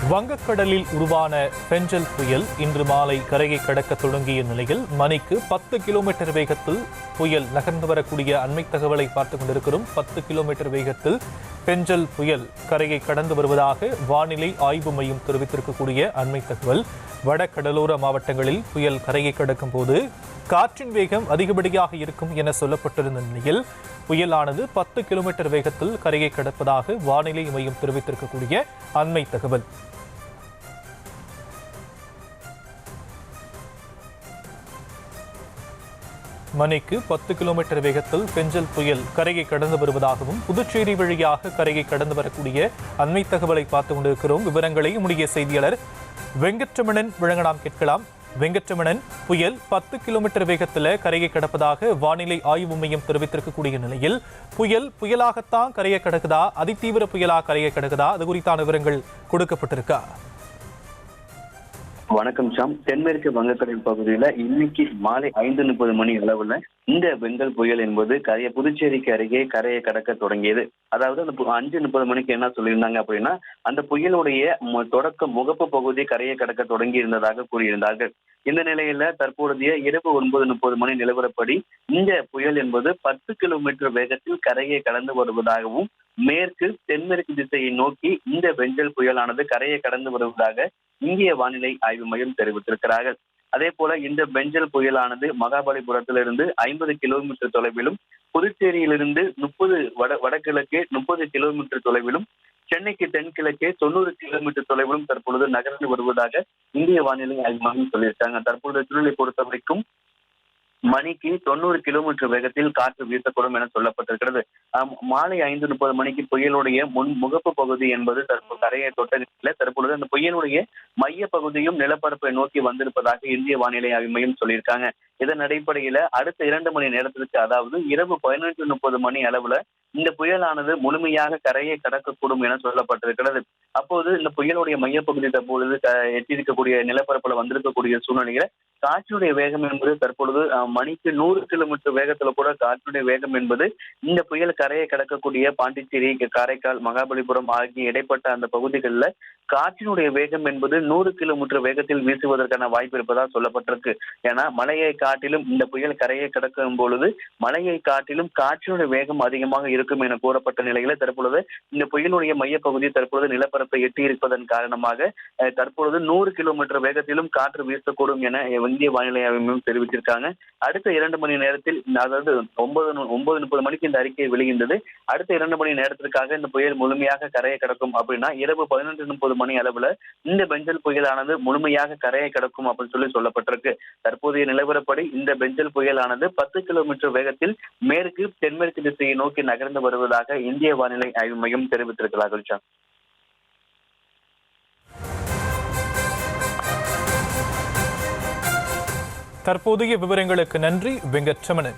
வங்கக்கடலில் உருவான பெஞ்சல் புயல் இன்று மாலை கரையை கடக்க தொடங்கிய நிலையில் மணிக்கு 10 கிலோமீட்டர் வேகத்தில் புயல் நகர்ந்து வரக்கூடிய அண்மை தகவலை பார்த்துக் கொண்டிருக்கிறோம். 10 கிலோமீட்டர் வேகத்தில் பெஞ்சல் புயல் கரையை கடந்து வருவதாக வானிலை ஆய்வு மையம் தெரிவித்திருக்கக்கூடிய அண்மை தகவல். வடகடலோர மாவட்டங்களில் புயல் கரையை கடக்கும் போது காற்றின் வேகம் அதிகப்படியாக இருக்கும் என சொல்லப்பட்டிருந்த நிலையில் புயலானது 10 கிலோமீட்டர் வேகத்தில் கரையை கடப்பதாக வானிலை மையம் தெரிவித்திருக்கக்கூடிய அண்மை தகவல். மணிக்கு 10 கிலோமீட்டர் வேகத்தில் பெஞ்சல் புயல் கரையை கடந்து வருவதாகவும் புதுச்சேரி வழியாக கரையை கடந்து வரக்கூடிய அண்மை தகவலை பார்த்துக் கொண்டிருக்கிறோம். விவரங்களை நம்முடைய செய்தியாளர் வெங்கட்ரமணன் வழங்க நாம் கேட்கலாம். வெங்கட்ரமணன், புயல் 10 கிலோமீட்டர் வேகத்தில் கரையை கடப்பதாக வானிலை ஆய்வு மையம் தெரிவித்திருக்கக்கூடிய நிலையில் புயலாகத்தான் கரையை கடக்குதா, அதிதீவிர புயலாக கரையை கடக்குதா, அது குறித்தான விவரங்கள் கொடுக்கப்பட்டிருக்கா? வணக்கம் ஷாம். தென்மேற்கு வங்கக்கடல் பகுதியில இன்னைக்கு மாலை 5:30 மணி அளவுல இந்த பெங்கல் புயல் என்பது புதுச்சேரிக்கு அருகே கரையை கடக்க தொடங்கியது. அதாவது அந்த 5:30 மணிக்கு என்ன சொல்லியிருந்தாங்க அப்படின்னா, அந்த புயலுடைய தொடக்க முகப்பு பகுதி கரையை கடக்க தொடங்கி இருந்ததாக கூறியிருந்தார்கள். இந்த நிலையில தற்போதைய இரவு 9:30 மணி நிலவரப்படி இந்த புயல் என்பது 10 கிலோமீட்டர் வேகத்தில் கரையை கடந்து வருவதாகவும் மேற்கு தென்மேற்கு திசையை நோக்கி இந்த பெஞ்சல் புயலானது கரையை கடந்து வருவதாக இந்திய வானிலை ஆய்வு மையம் தெரிவித்திருக்கிறார்கள். அதே போல இந்த பெஞ்சல் புயலானது மகாபலிபுரத்திலிருந்து 50 கிலோமீட்டர் தொலைவிலும், புதுச்சேரியிலிருந்து 30 வடகிழக்கே 30 கிலோமீட்டர் தொலைவிலும், சென்னைக்கு தென்கிழக்கே 90 கிலோமீட்டர் தொலைவிலும் தற்பொழுது நகர்ந்து வருவதாக இந்திய வானிலை ஆய்வு மையம் சொல்லியிருக்காங்க. தற்பொழுது சூழலை பொறுத்த வரைக்கும் மணிக்கு 90 கிலோமீட்டர் வேகத்தில் காற்று வீசக்கூடும் என சொல்லப்பட்டிருக்கிறது. மாலை 5:30 மணிக்கு புயலுடைய முகப்பு பகுதி என்பது தற்போது கரையை தொட்ட நிலையில் தற்பொழுது அந்த புயலுடைய மைய பகுதியும் நிலப்பரப்பை நோக்கி வந்திருப்பதாக இந்திய வானிலை ஆய்வு மையம் சொல்லியிருக்காங்க. இதன் அடிப்படையில அடுத்த 2 மணி நேரத்திற்கு, அதாவது இரவு 11:30 மணி அளவுல இந்த புயலானது முழுமையாக கரையை கடக்கக்கூடும் என சொல்லப்பட்டிருக்கிறது. அப்போது இந்த புயலுடைய மையப்பகுதி தற்பொழுது எட்டியிருக்கக்கூடிய நிலப்பரப்புல வந்திருக்கக்கூடிய சூழ்நிலையில காற்றினுடைய வேகம் என்பது தற்பொழுது மணிக்கு 100 கிலோமீட்டர் வேகத்துல கூட காற்றினுடைய வேகம் என்பது இந்த புயல் கரையை கடக்கக்கூடிய பாண்டிச்சேரி, காரைக்கால், மகாபலிபுரம் ஆகிய இடைப்பட்ட அந்த பகுதிகளில் காற்றினுடைய வேகம் என்பது 100 கிலோமீட்டர் வேகத்தில் வீசுவதற்கான வாய்ப்பு இருப்பதாக சொல்லப்பட்டிருக்கு. ஏன்னா மழையை காட்டிலும் இந்த புயல் கரையை கடக்கும் பொழுது மழையை காட்டிலும் காற்றினுடைய வேகம் அதிகமாக இருக்கும் என கூறப்பட்ட நிலையில தற்பொழுது இந்த புயலுடைய மையப்பகுதி தற்பொழுது நிலப்பரப்பை எட்டி இருப்பதன் காரணமாக தற்பொழுது 100 கிலோமீட்டர் வேகத்திலும் காற்று வீசக்கூடும் என இந்திய வானிலை ஆய்வு மையம் தெரிவித்திருக்காங்க. அடுத்த 2 மணி நேரத்தில், அதாவது 9:30 மணிக்கு இந்த அறிக்கை வெளியிட்டது. அடுத்த 2 மணி நேரத்திற்காக இந்த புயல் முழுமையாக கரையை கடக்கும் அப்படின்னா இரவு 11:30 மணி அளவுல இந்த பெஞ்சல் புயலானது முழுமையாக கரையை கடக்கும் அப்படின்னு சொல்லப்பட்டிருக்கு. தற்போதைய நிலவரப்படி இந்த பெஞ்சல் புயலானது 10 கிலோமீட்டர் வேகத்தில் மேற்கு தென்மேற்கு திசையை நோக்கி நகர்ந்து வருவதாக இந்திய வானிலை ஆய்வு மையம் தெரிவித்திருக்கிறார்கள். தற்போதைய விவரங்களுக்கு நன்றி வெங்கட்ரமணன்.